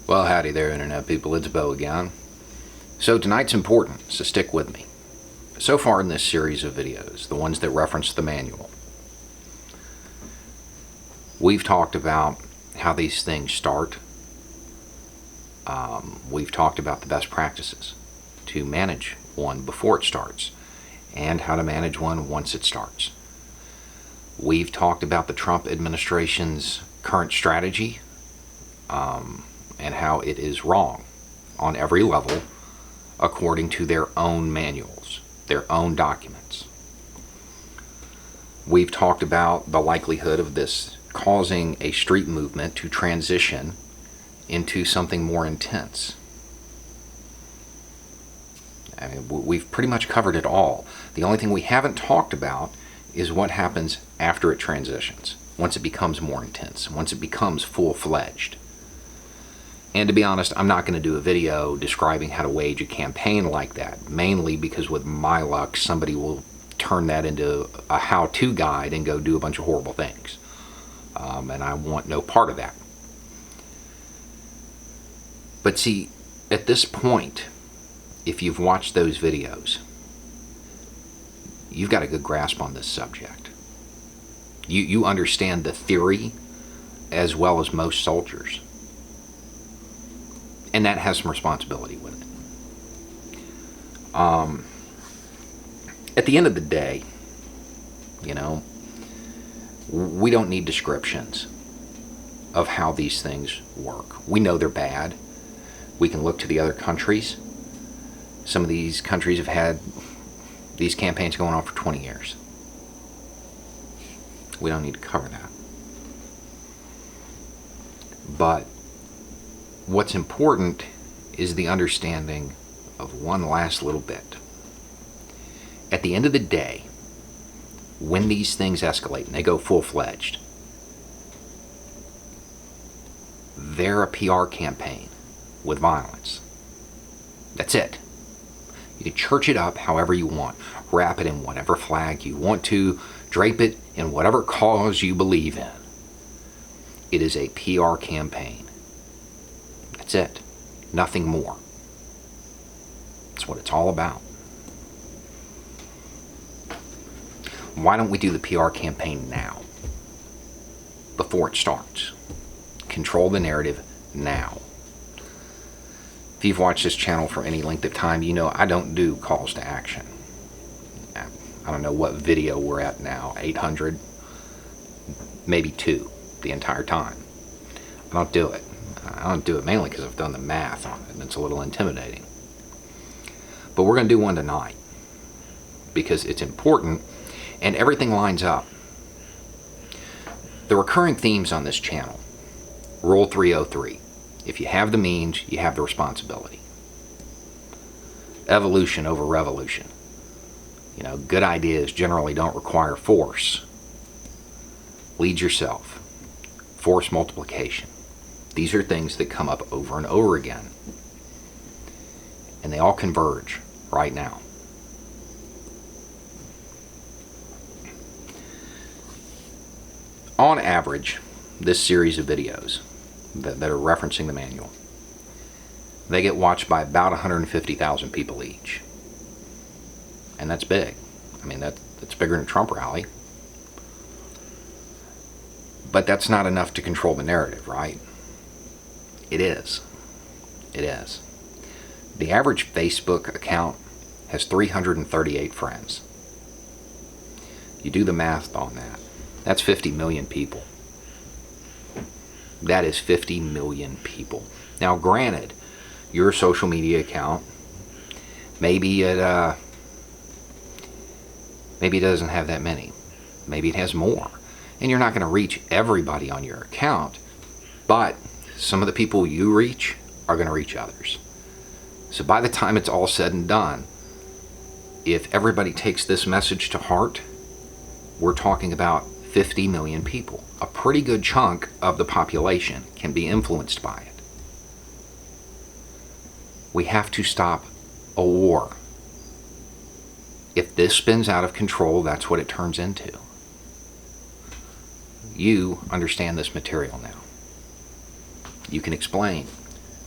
Well, howdy there, Internet people. It's Bo again. So tonight's important, so stick with me. So far in this series of videos, the ones that reference the manual, we've talked about how these things start. We've talked about the best practices to manage one before it starts, and how to manage one once it starts. We've talked about the Trump administration's current strategy, and how it is wrong on every level according to their own manuals, their own documents. We've talked about the likelihood of this causing a street movement to transition into something more intense. I mean, we've pretty much covered it all. The only thing we haven't talked about is what happens after it transitions, once it becomes more intense, once it becomes full-fledged. And to be honest, I'm not going to do a video describing how to wage a campaign like that, mainly because with my luck, somebody will turn that into a how-to guide and go do a bunch of horrible things. And I want no part of that. But see, at this point, if you've watched those videos, you've got a good grasp on this subject. You understand the theory as well as most soldiers. And that has some responsibility with it. At the end of the day, we don't need descriptions of how these things work. We know they're bad. We can look to the other countries. Some of these countries have had these campaigns going on for 20 years. We don't need to cover that. But what's important is the understanding of one last little bit. At the end of the day, when these things escalate and they go full-fledged, they're a PR campaign with violence. That's it. You can church it up however you want, wrap it in whatever flag you want to, drape it in whatever cause you believe in. It is a PR campaign. That's it. Nothing more. That's what it's all about. Why don't we do the PR campaign now? Before it starts. Control the narrative now. If you've watched this channel for any length of time, you know I don't do calls to action. I don't know what video we're at now, 800, maybe 2 the entire time. I don't do it. I don't do it mainly because I've done the math on it and it's a little intimidating. But we're going to do one tonight because it's important and everything lines up. The recurring themes on this channel, Rule 303. If you have the means, you have the responsibility. Evolution over revolution. Good ideas generally don't require force. Lead yourself. Force multiplication. These are things that come up over and over again. And they all converge right now. On average, this series of videos that are referencing the manual, they get watched by about 150,000 people each. And that's big. I mean, that's bigger than a Trump rally. But that's not enough to control the narrative, right? It is. It is. The average Facebook account has 338 friends. You do the math on that. That's 50 million people. That is 50 million people. Now, granted, your social media account, maybe it doesn't have that many. Maybe it has more. And you're not going to reach everybody on your account, but some of the people you reach are going to reach others. So by the time it's all said and done, if everybody takes this message to heart, we're talking about 50 million people. A pretty good chunk of the population can be influenced by it. We have to stop a war. If this spins out of control, that's what it turns into. You understand this material now. You can explain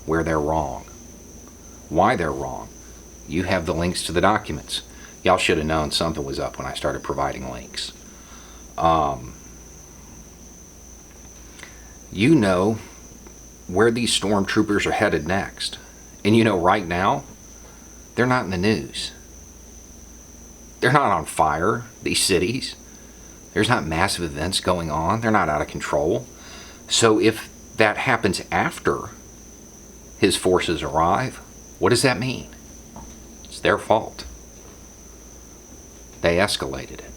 where they're wrong, why they're wrong. You have the links to the documents. Y'all should have known something was up when I started providing links. You know where these stormtroopers are headed next. And you know right now, they're not in the news. They're not on fire, these cities. There's not massive events going on. They're not out of control. So if that happens after his forces arrive, what does that mean? It's their fault. They escalated it.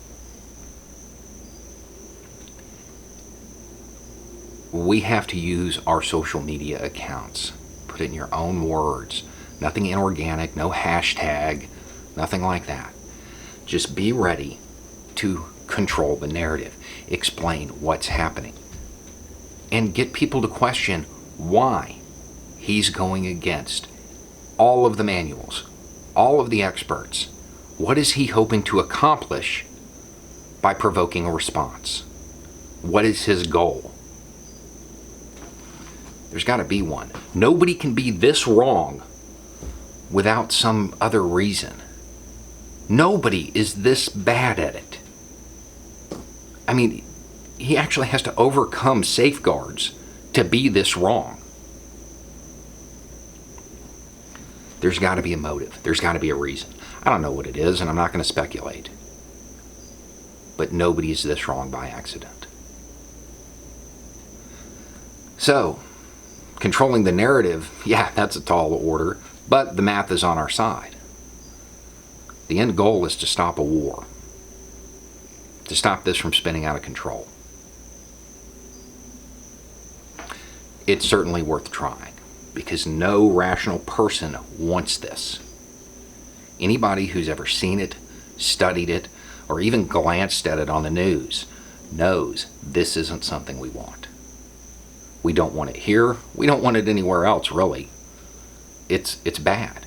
We have to use our social media accounts. Put it in your own words. Nothing inorganic, no hashtag, nothing like that. Just be ready to control the narrative. Explain what's happening. And get people to question why he's going against all of the manuals, all of the experts. What is he hoping to accomplish by provoking a response? What is his goal? There's got to be one. Nobody can be this wrong without some other reason. Nobody is this bad at it. I mean, he actually has to overcome safeguards to be this wrong. There's got to be a motive. There's got to be a reason. I don't know what it is, and I'm not going to speculate. But nobody is this wrong by accident. So, controlling the narrative, yeah, that's a tall order, but the math is on our side. The end goal is to stop a war, to stop this from spinning out of control. It's certainly worth trying, because no rational person wants this. Anybody who's ever seen it, studied it, or even glanced at it on the news knows this isn't something we want. We don't want it here. We don't want it anywhere else, really. It's bad.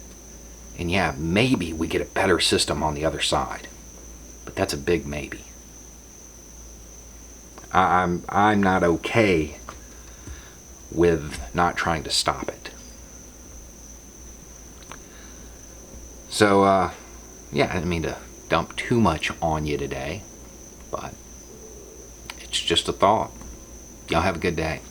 And yeah, maybe we get a better system on the other side. But that's a big maybe. I'm not okay with not trying to stop it. So, yeah, I didn't mean to dump too much on you today, but it's just a thought. Y'all have a good day.